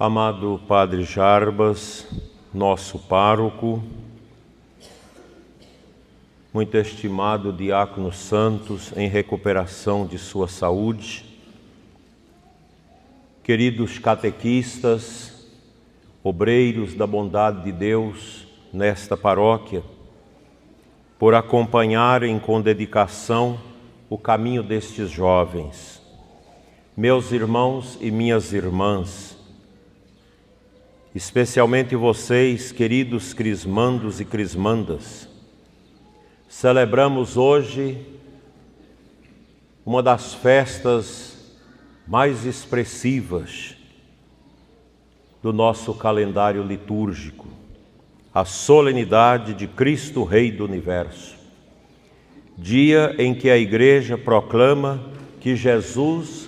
Amado Padre Jarbas, nosso pároco, muito estimado Diácono Santos em recuperação de sua saúde, queridos catequistas, obreiros da bondade de Deus nesta paróquia, por acompanharem com dedicação o caminho destes jovens. Meus irmãos e minhas irmãs, especialmente vocês, queridos crismandos e crismandas, celebramos hoje uma das festas mais expressivas do nosso calendário litúrgico, a solenidade de Cristo Rei do Universo, dia em que a Igreja proclama que Jesus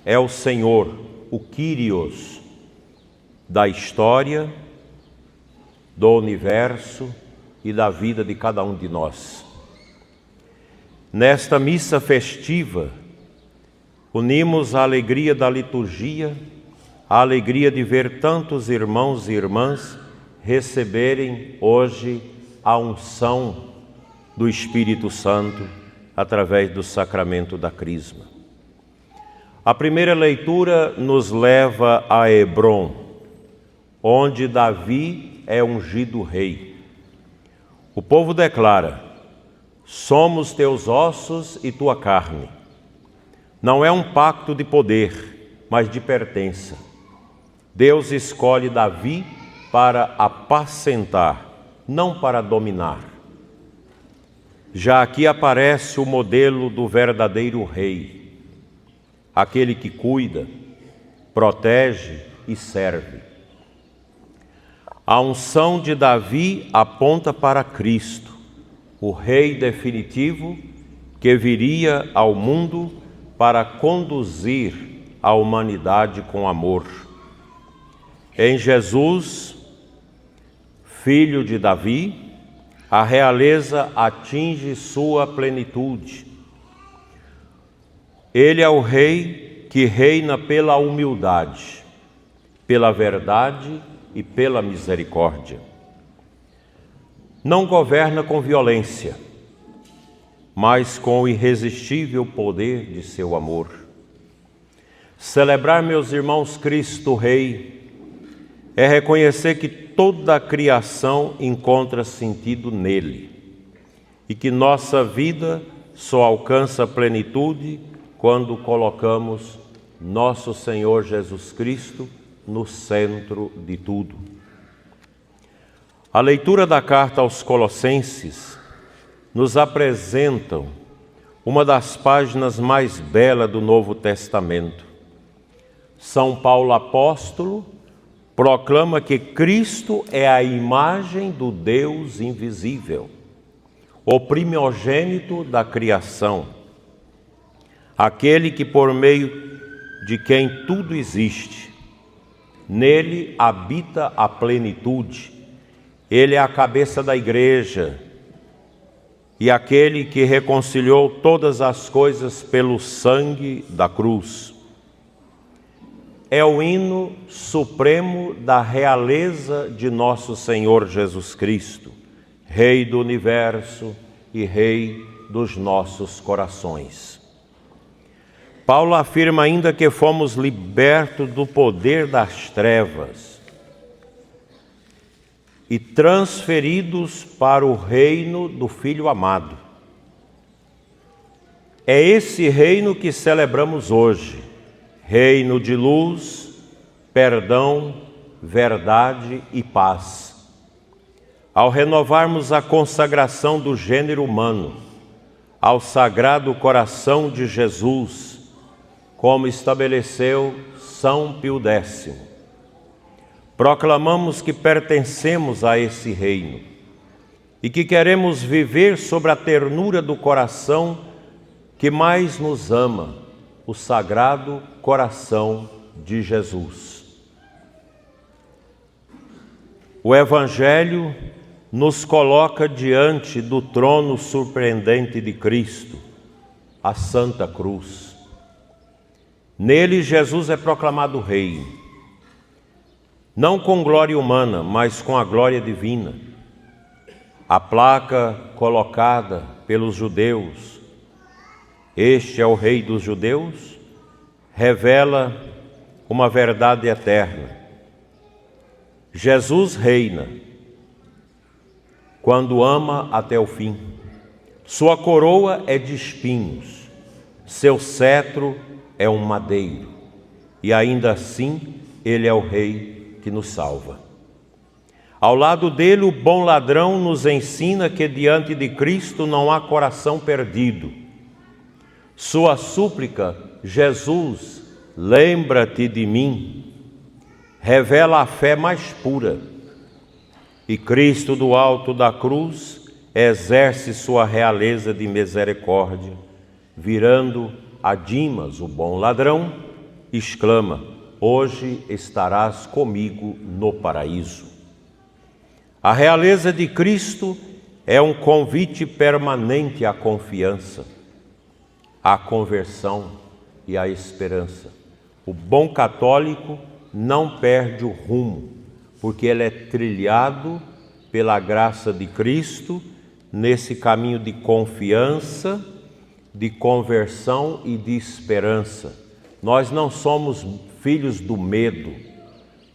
é o Senhor, o Kyrios, da história, do universo e da vida de cada um de nós. Nesta missa festiva, unimos a alegria da liturgia, a alegria de ver tantos irmãos e irmãs receberem hoje a unção do Espírito Santo através do sacramento da Crisma. A primeira leitura nos leva a Hebrom, onde Davi é ungido rei. O povo declara: somos teus ossos e tua carne. Não é um pacto de poder, mas de pertença. Deus escolhe Davi para apacentar, não para dominar. Já aqui aparece o modelo do verdadeiro rei, aquele que cuida, protege e serve. A unção de Davi aponta para Cristo, o Rei definitivo que viria ao mundo para conduzir a humanidade com amor. Em Jesus, filho de Davi, a realeza atinge sua plenitude. Ele é o Rei que reina pela humildade, pela verdade e pela misericórdia. Não governa com violência, mas com o irresistível poder de seu amor. Celebrar, meus irmãos, Cristo Rei é reconhecer que toda a criação encontra sentido nele e que nossa vida só alcança plenitude quando colocamos nosso Senhor Jesus Cristo no centro de tudo. A leitura da carta aos Colossenses nos apresentam uma das páginas mais belas do Novo Testamento. São Paulo apóstolo proclama que Cristo é a imagem do Deus invisível, o primogênito da criação, aquele que por meio de quem tudo existe. Nele habita a plenitude. Ele é a cabeça da igreja e aquele que reconciliou todas as coisas pelo sangue da cruz. É o hino supremo da realeza de nosso Senhor Jesus Cristo, Rei do Universo e Rei dos nossos corações. Paulo afirma ainda que fomos libertos do poder das trevas e transferidos para o reino do Filho amado. É esse reino que celebramos hoje, reino de luz, perdão, verdade e paz. Ao renovarmos a consagração do gênero humano ao Sagrado Coração de Jesus, como estabeleceu São Pio X, proclamamos que pertencemos a esse reino e que queremos viver sobre a ternura do coração que mais nos ama, o Sagrado Coração de Jesus. O Evangelho nos coloca diante do trono surpreendente de Cristo, a Santa Cruz. Nele Jesus é proclamado Rei. não com glória humana, mas com a glória divina. A placa colocada pelos judeus, este é o Rei dos Judeus, revela uma verdade eterna. Jesus reina quando ama até o fim. Sua coroa é de espinhos, seu cetro é um madeiro, e ainda assim ele é o Rei que nos salva. Ao lado dele, o bom ladrão nos ensina que diante de Cristo não há coração perdido. Sua súplica, Jesus, lembra-te de mim, revela a fé mais pura. E Cristo do alto da cruz exerce sua realeza de misericórdia, virando a Dimas, o bom ladrão, exclama: hoje estarás comigo no paraíso. A realeza de Cristo é um convite permanente à confiança, à conversão e à esperança. O bom católico não perde o rumo, porque ele é trilhado pela graça de Cristo nesse caminho de confiança, de conversão e de esperança. Nós não somos filhos do medo,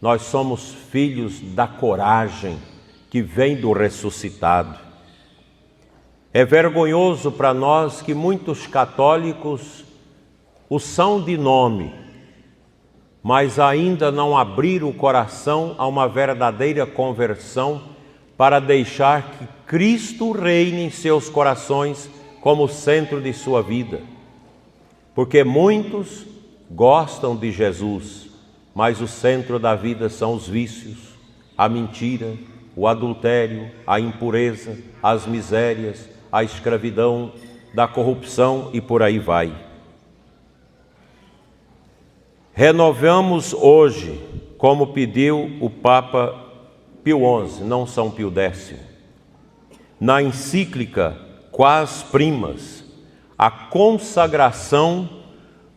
nós somos filhos da coragem que vem do ressuscitado. É vergonhoso para nós que muitos católicos o são de nome, mas ainda não abriram o coração a uma verdadeira conversão para deixar que Cristo reine em seus corações como centro de sua vida. Porque muitos gostam de Jesus, mas o centro da vida são os vícios, a mentira, o adultério, a impureza, as misérias, a escravidão, da corrupção e por aí vai. Renovamos hoje, como pediu o Papa Pio XI, não São Pio X, na encíclica Quas Primas, a consagração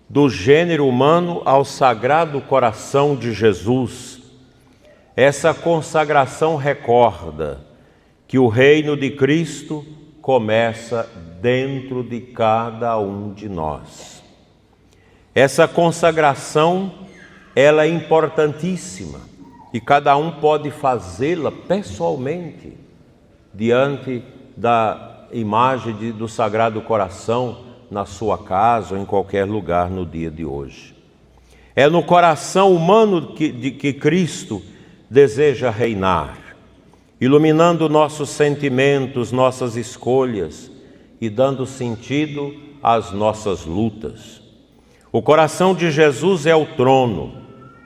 do gênero humano ao Sagrado Coração de Jesus. Essa consagração recorda que o reino de Cristo começa dentro de cada um de nós. Essa consagração, ela é importantíssima e cada um pode fazê-la pessoalmente diante da imagem do Sagrado Coração na sua casa ou em qualquer lugar no dia de hoje. É no coração humano que Cristo deseja reinar, iluminando nossos sentimentos, nossas escolhas e dando sentido às nossas lutas. O coração de Jesus é o trono,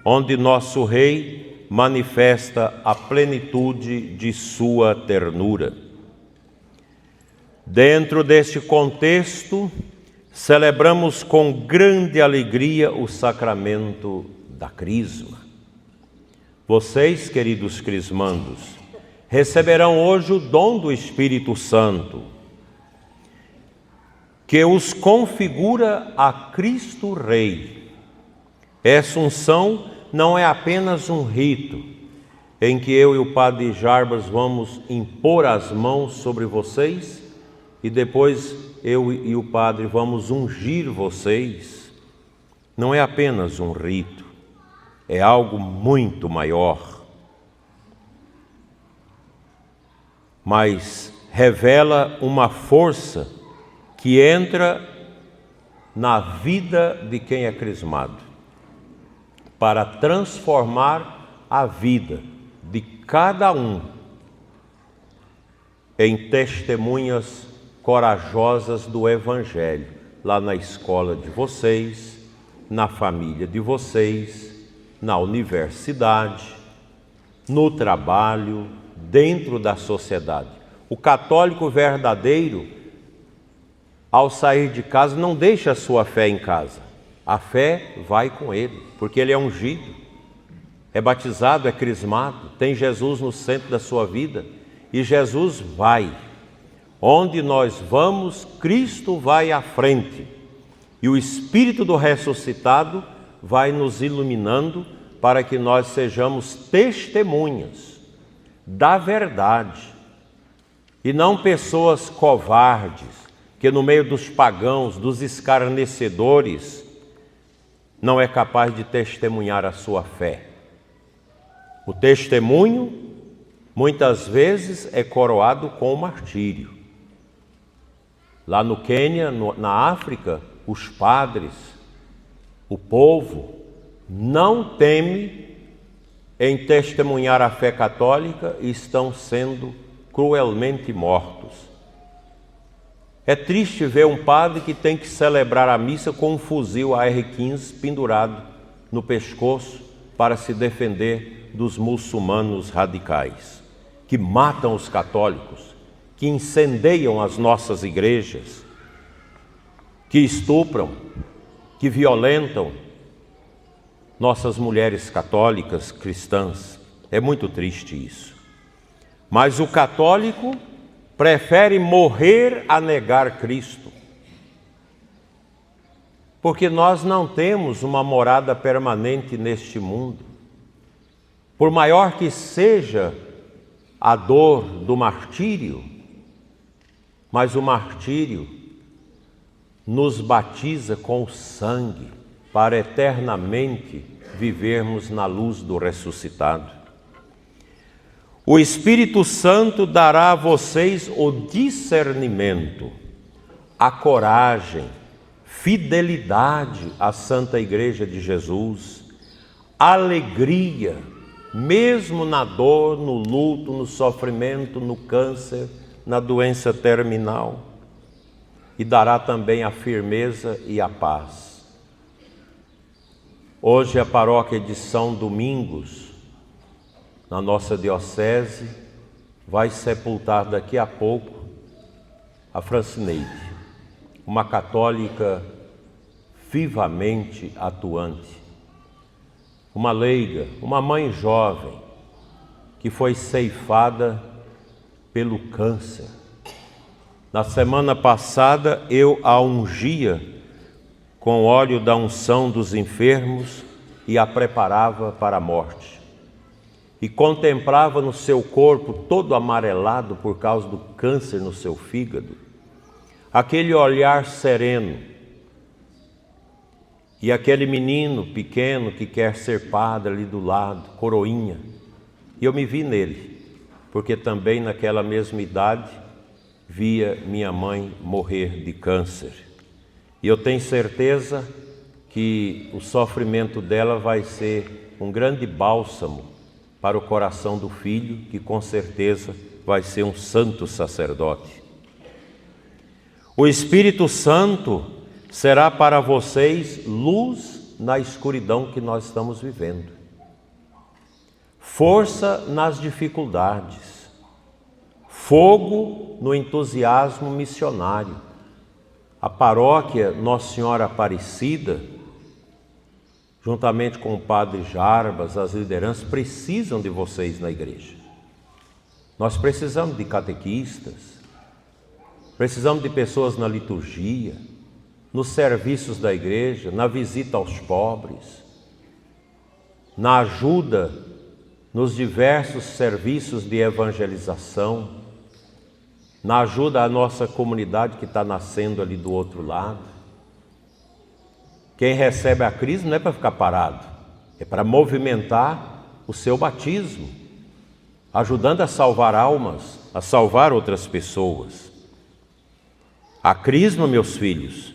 onde nosso Rei manifesta a plenitude de sua ternura. Dentro deste contexto, celebramos com grande alegria o sacramento da Crisma. Vocês, queridos crismandos, receberão hoje o dom do Espírito Santo, que os configura a Cristo Rei. Essa unção não é apenas um rito, em que eu e o Padre Jarbas vamos impor as mãos sobre vocês e depois eu e o Padre vamos ungir vocês. Não é apenas um rito, é algo muito maior, mas revela uma força que entra na vida de quem é crismado, para transformar a vida de cada um em testemunhas corajosas do Evangelho, lá na escola de vocês, na família de vocês, na universidade, no trabalho, dentro da sociedade. O católico verdadeiro, ao sair de casa, não deixa a sua fé em casa. A fé vai com ele, porque ele é ungido, é batizado, é crismado, tem Jesus no centro da sua vida, e Jesus vai. Onde nós vamos, Cristo vai à frente, e o Espírito do ressuscitado vai nos iluminando para que nós sejamos testemunhas da verdade e não pessoas covardes, que no meio dos pagãos, dos escarnecedores, não é capaz de testemunhar a sua fé. O testemunho, muitas vezes, é coroado com o martírio. Lá no Quênia, na África, os padres, o povo, não teme em testemunhar a fé católica e estão sendo cruelmente mortos. É triste ver um padre que tem que celebrar a missa com um fuzil AR-15 pendurado no pescoço para se defender dos muçulmanos radicais, que matam os católicos, que incendeiam as nossas igrejas, que estupram, que violentam nossas mulheres católicas, cristãs. É muito triste isso. Mas o católico prefere morrer a negar Cristo, porque nós não temos uma morada permanente neste mundo. Por maior que seja a dor do martírio, mas o martírio nos batiza com o sangue para eternamente vivermos na luz do ressuscitado. O Espírito Santo dará a vocês o discernimento, a coragem, fidelidade à Santa Igreja de Jesus, alegria, mesmo na dor, no luto, no sofrimento, no câncer, na doença terminal, e dará também a firmeza e a paz. Hoje a paróquia de São Domingos, na nossa diocese, vai sepultar daqui a pouco a Francineide, uma católica vivamente atuante, uma leiga, uma mãe jovem que foi ceifada pelo câncer. Na semana passada eu a ungia com óleo da unção dos enfermos e a preparava para a morte. E contemplava no seu corpo todo amarelado por causa do câncer no seu fígado, aquele olhar sereno, e aquele menino pequeno que quer ser padre ali do lado, coroinha. E eu me vi nele, porque também naquela mesma idade via minha mãe morrer de câncer. E eu tenho certeza que o sofrimento dela vai ser um grande bálsamo para o coração do filho, que com certeza vai ser um santo sacerdote. O Espírito Santo será para vocês luz na escuridão que nós estamos vivendo, força nas dificuldades, fogo no entusiasmo missionário. A paróquia Nossa Senhora Aparecida, juntamente com o Padre Jarbas, as lideranças, precisam de vocês na igreja. Nós precisamos de catequistas, precisamos de pessoas na liturgia, nos serviços da igreja, na visita aos pobres, na ajuda nos diversos serviços de evangelização, na ajuda à nossa comunidade que está nascendo ali do outro lado. Quem recebe a Cristo não é para ficar parado, é para movimentar o seu batismo, ajudando a salvar almas, a salvar outras pessoas. A Crisma, meus filhos,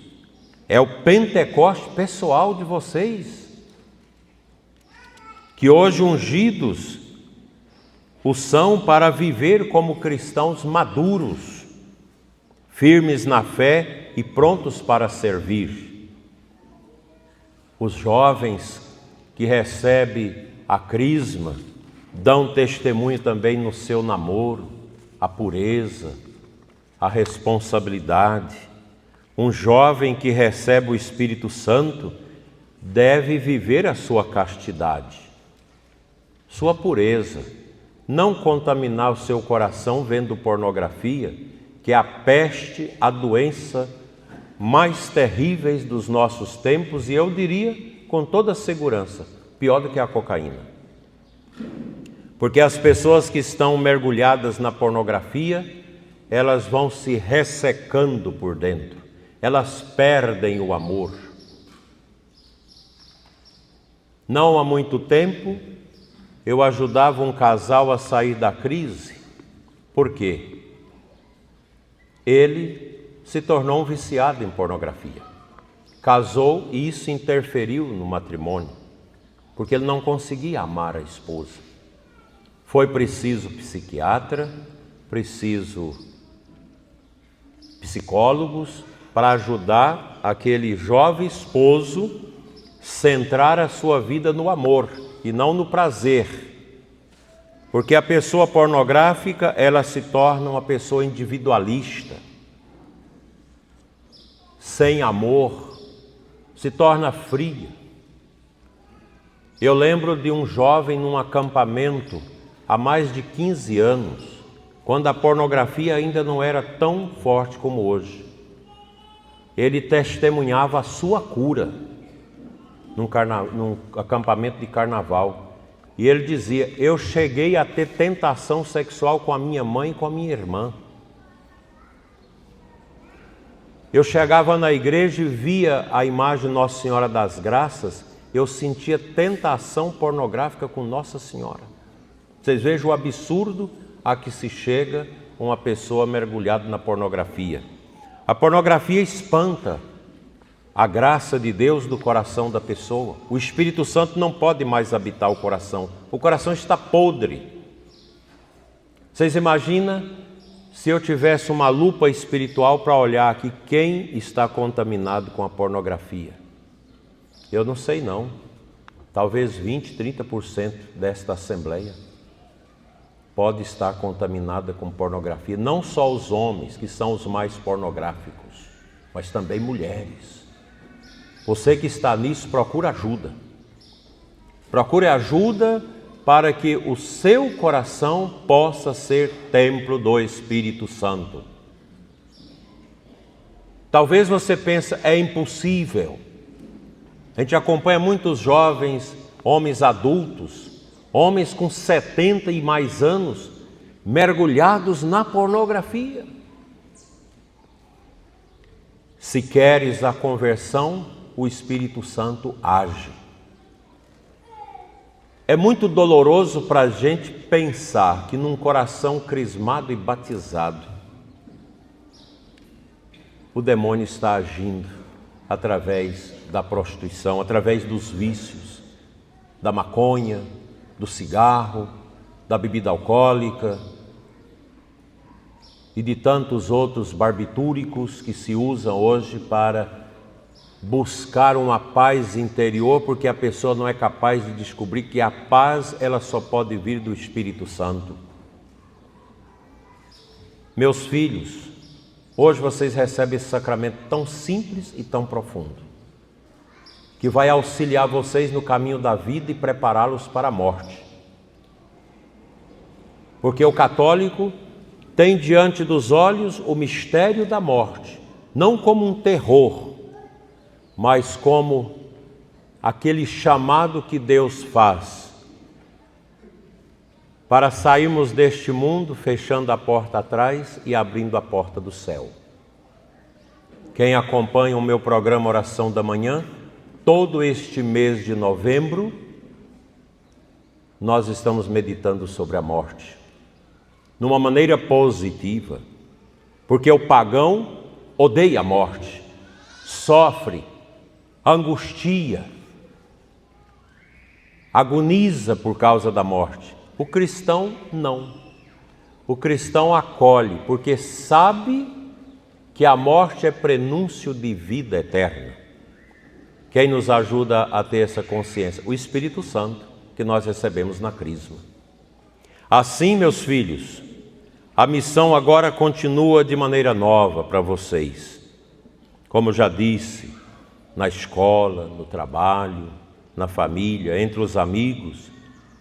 é o Pentecoste pessoal de vocês, que hoje ungidos o são para viver como cristãos maduros, firmes na fé e prontos para servir. Os jovens que recebem a Crisma dão testemunho também no seu namoro, a pureza, a responsabilidade. Um jovem que recebe o Espírito Santo deve viver a sua castidade, sua pureza, não contaminar o seu coração vendo pornografia, que é a peste, a doença mais terríveis dos nossos tempos, e eu diria com toda segurança, pior do que a cocaína. Porque as pessoas que estão mergulhadas na pornografia, elas vão se ressecando por dentro, elas perdem o amor. Não há muito tempo, eu ajudava um casal a sair da crise. Por quê? Ele se tornou um viciado em pornografia. Casou e isso interferiu no matrimônio, porque ele não conseguia amar a esposa. Foi preciso psiquiatra, preciso psicólogos para ajudar aquele jovem esposo centrar a sua vida no amor e não no prazer. Porque a pessoa pornográfica, ela se torna uma pessoa individualista, sem amor, se torna fria. Eu lembro de um jovem num acampamento há mais de 15 anos, quando a pornografia ainda não era tão forte como hoje. Ele testemunhava a sua cura num acampamento de carnaval. E ele dizia: eu cheguei a ter tentação sexual com a minha mãe e com a minha irmã. Eu chegava na igreja e via a imagem de Nossa Senhora das Graças, eu sentia tentação pornográfica com Nossa Senhora. Vocês vejam o absurdo a que se chega uma pessoa mergulhada na pornografia. A pornografia espanta a graça de Deus do coração da pessoa. O Espírito Santo não pode mais habitar o coração. O coração está podre. Vocês imaginam se eu tivesse uma lupa espiritual para olhar aqui quem está contaminado com a pornografia? Eu não sei não. Talvez 20, 30% desta assembleia pode estar contaminada com pornografia. Não só os homens, que são os mais pornográficos, mas também mulheres. Você que está nisso, procure ajuda. Procure ajuda para que o seu coração possa ser templo do Espírito Santo. Talvez você pense, é impossível. A gente acompanha muitos jovens, homens adultos, homens com 70 e mais anos, mergulhados na pornografia. Se queres a conversão, o Espírito Santo age. É muito doloroso para a gente pensar que num coração crismado e batizado, o demônio está agindo através da prostituição, através dos vícios, da maconha, do cigarro, da bebida alcoólica e de tantos outros barbitúricos que se usam hoje para buscar uma paz interior, porque a pessoa não é capaz de descobrir que a paz ela só pode vir do Espírito Santo. Meus filhos, hoje vocês recebem esse sacramento tão simples e tão profundo, que vai auxiliar vocês no caminho da vida e prepará-los para a morte. Porque o católico tem diante dos olhos o mistério da morte, não como um terror, mas como aquele chamado que Deus faz para sairmos deste mundo, fechando a porta atrás e abrindo a porta do céu. Quem acompanha o meu programa Oração da Manhã, todo este mês de novembro, nós estamos meditando sobre a morte, numa maneira positiva, porque o pagão odeia a morte, sofre, angustia, agoniza por causa da morte. O cristão não. O cristão acolhe, porque sabe que a morte é prenúncio de vida eterna. Quem nos ajuda a ter essa consciência? O Espírito Santo, que nós recebemos na crisma. Assim, meus filhos, a missão agora continua de maneira nova para vocês. Como já disse, na escola, no trabalho, na família, entre os amigos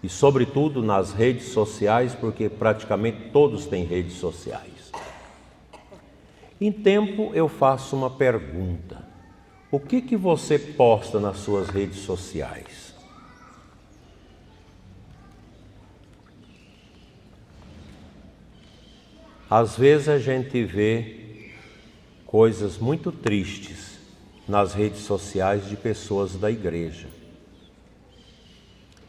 e, sobretudo, nas redes sociais, porque praticamente todos têm redes sociais. Em tempo, eu faço uma pergunta. O que você posta nas suas redes sociais? Às vezes a gente vê coisas muito tristes nas redes sociais de pessoas da igreja.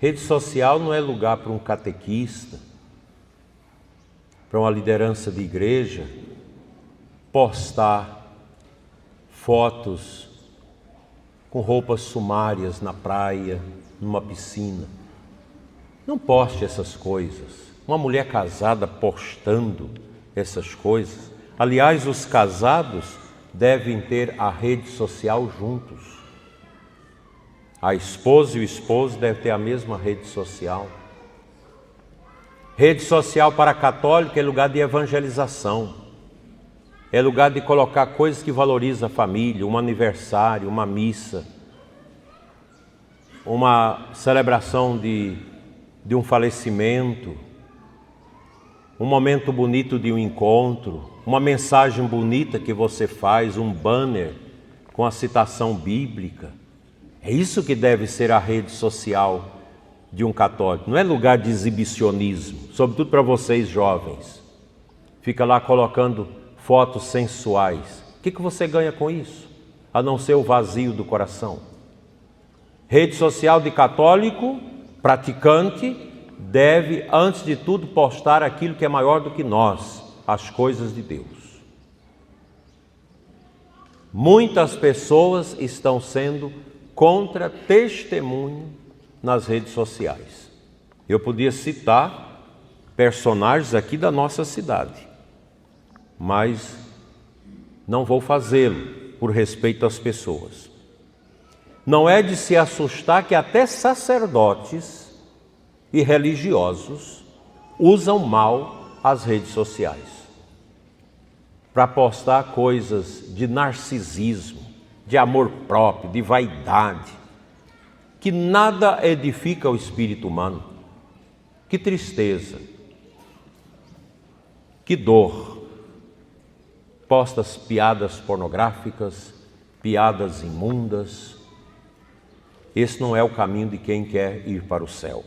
Rede social não é lugar para um catequista, para uma liderança de igreja, postar fotos com roupas sumárias na praia, numa piscina. Não poste essas coisas. Uma mulher casada postando essas coisas. Aliás, os casados devem ter a rede social juntos. A esposa e o esposo devem ter a mesma rede social. Rede social para católico é lugar de evangelização. É lugar de colocar coisas que valorizam a família, um aniversário, uma missa, uma celebração de um falecimento, um momento bonito de um encontro, uma mensagem bonita que você faz, um banner com a citação bíblica. É isso que deve ser a rede social de um católico. Não é lugar de exibicionismo, sobretudo para vocês jovens. Fica lá colocando fotos sensuais. O que você ganha com isso? A não ser o vazio do coração. Rede social de católico, praticante, deve, antes de tudo, postar aquilo que é maior do que nós, as coisas de Deus. Muitas pessoas estão sendo contra testemunho nas redes sociais. Eu podia citar personagens aqui da nossa cidade, mas não vou fazê-lo por respeito às pessoas. Não é de se assustar que até sacerdotes e religiosos usam mal as redes sociais para postar coisas de narcisismo, de amor próprio, de vaidade, que nada edifica o espírito humano. Que tristeza, que dor. Postas piadas pornográficas, piadas imundas. Esse não é o caminho de quem quer ir para o céu.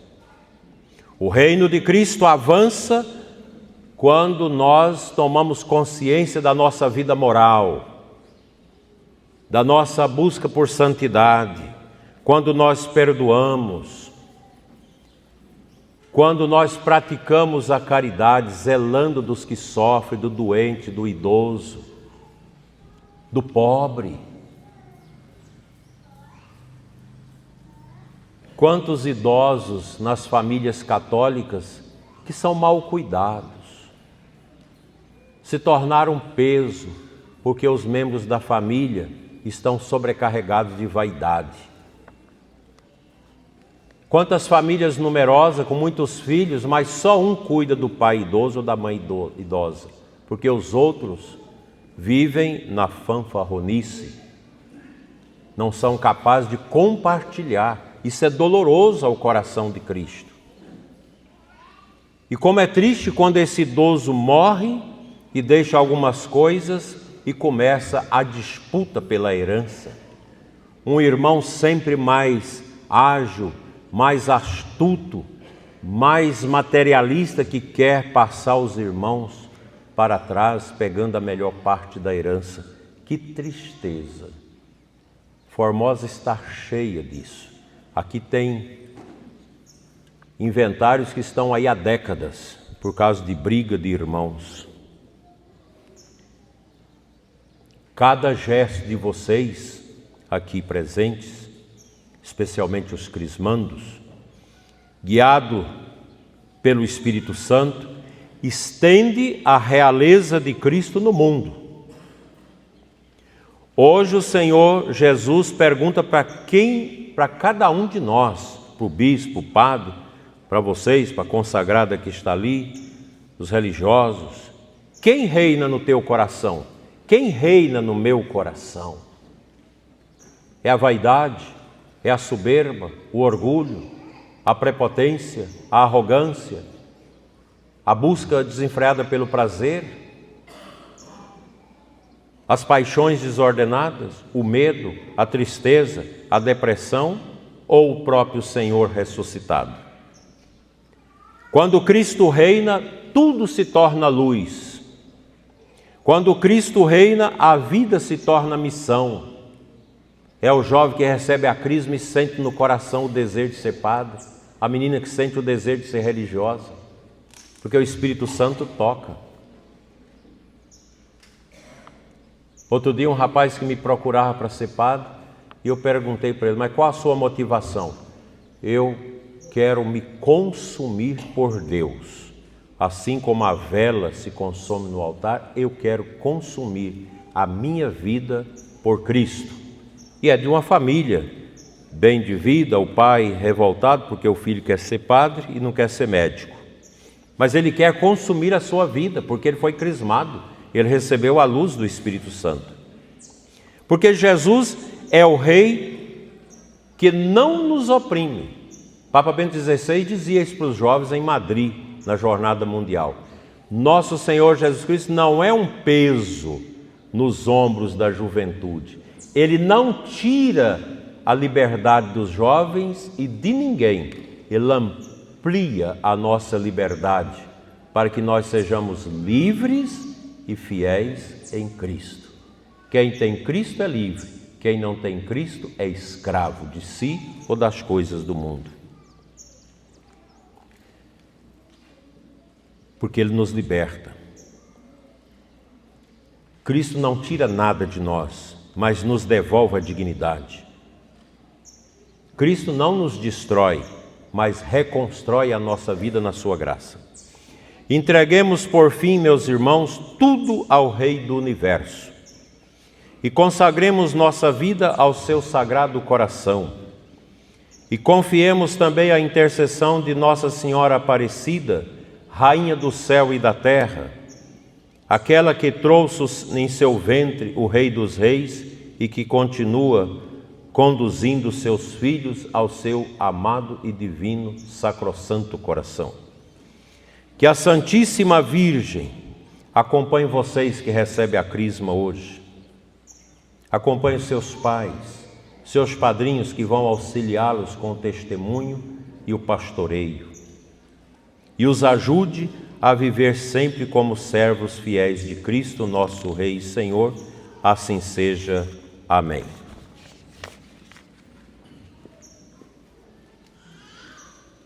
O reino de Cristo avança quando nós tomamos consciência da nossa vida moral, da nossa busca por santidade, quando nós perdoamos, quando nós praticamos a caridade, zelando dos que sofrem, do doente, do idoso, do pobre. Quantos idosos nas famílias católicas que são mal cuidados, se tornaram peso porque os membros da família estão sobrecarregados de vaidade. Quantas famílias numerosas com muitos filhos, mas só um cuida do pai idoso ou da mãe idosa, porque os outros vivem na fanfarronice, não são capazes de compartilhar. Isso é doloroso ao coração de Cristo. E como é triste quando esse idoso morre e deixa algumas coisas e começa a disputa pela herança. Um irmão sempre mais ágil, mais astuto, mais materialista, que quer passar os irmãos para trás, pegando a melhor parte da herança. Que tristeza! Formosa está cheia disso. Aqui tem inventários que estão aí há décadas, por causa de briga de irmãos. Cada gesto de vocês aqui presentes, especialmente os crismandos, guiado pelo Espírito Santo, estende a realeza de Cristo no mundo. Hoje o Senhor Jesus pergunta para cada um de nós, para o bispo, o padre, para vocês, para a consagrada que está ali, os religiosos: quem reina no teu coração? Quem reina no meu coração? É a vaidade? É a soberba? O orgulho? A prepotência? A arrogância? A busca desenfreada pelo prazer? As paixões desordenadas? O medo? A tristeza? A depressão? Ou o próprio Senhor ressuscitado? Quando Cristo reina, tudo se torna luz. Quando Cristo reina, a vida se torna missão. É o jovem que recebe a crisma e sente no coração o desejo de ser padre, a menina que sente o desejo de ser religiosa, porque o Espírito Santo toca. Outro dia um rapaz que me procurava para ser padre, e eu perguntei para ele, mas qual a sua motivação? Eu quero me consumir por Deus. Assim como a vela se consome no altar, eu quero consumir a minha vida por Cristo. E é de uma família bem de vida, o pai revoltado porque o filho quer ser padre e não quer ser médico. Mas ele quer consumir a sua vida, porque ele foi crismado, ele recebeu a luz do Espírito Santo. Porque Jesus é o Rei que não nos oprime. Papa Bento XVI dizia isso para os jovens em Madrid, na Jornada Mundial. Nosso Senhor Jesus Cristo não é um peso nos ombros da juventude. Ele não tira a liberdade dos jovens e de ninguém. Ele amplia a nossa liberdade para que nós sejamos livres e fiéis em Cristo. Quem tem Cristo é livre, quem não tem Cristo é escravo de si ou das coisas do mundo. Porque Ele nos liberta. Cristo não tira nada de nós, mas nos devolve a dignidade. Cristo não nos destrói, mas reconstrói a nossa vida na sua graça. Entreguemos, por fim, meus irmãos, tudo ao Rei do Universo e consagremos nossa vida ao seu sagrado coração e confiemos também a intercessão de Nossa Senhora Aparecida, Rainha do céu e da terra, aquela que trouxe em seu ventre o Rei dos Reis e que continua conduzindo seus filhos ao seu amado e divino sacrossanto coração. Que a Santíssima Virgem acompanhe vocês que recebem a crisma hoje. Acompanhe seus pais, seus padrinhos que vão auxiliá-los com o testemunho e o pastoreio. E os ajude a viver sempre como servos fiéis de Cristo, nosso Rei e Senhor. Assim seja. Amém.